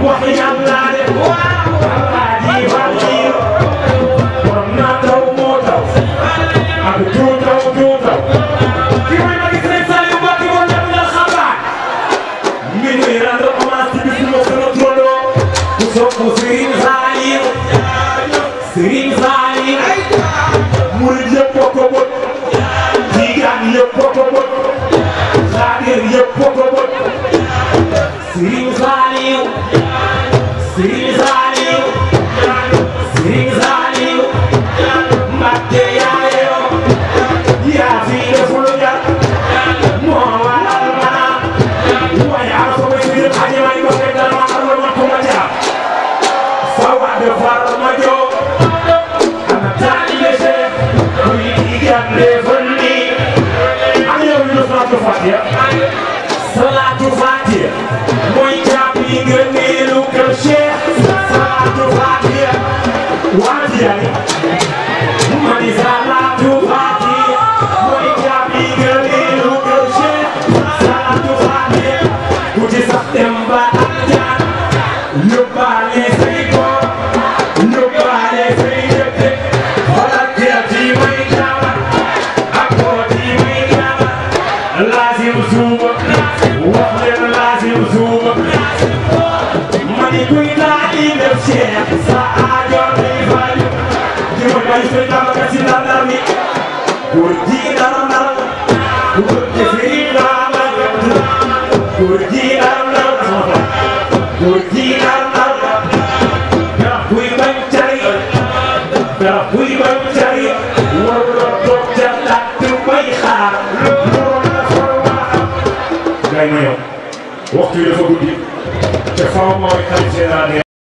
Wahai Allah Salatu Fatiha mooy jàpp yi nga neelu kër Cheikh Salatu Fatiha Fatiha mani Salatu Fatiha mooy jàpp yi nga neelu kër Cheikh Salatu Fatiha ku ci sax dem ba àjjana yóbbaale say góor yóbbaale say jëkke xoolal jeex yi may jàmbat ak boot yi may jàmbat lazim suuba wax leen lazim suuba mani kuy laa di def Cheikh sa aajo lay faju di ma bay say dama si ndar mi góor ji ndar góor ji fii ndar góor ji ndar góor ji ndar garab buy bañ cari garab buy bañ cari waruloo toog ca laaj bay xaar ngay ma yow waxtu yi dafa guddi te faaw mooy xarit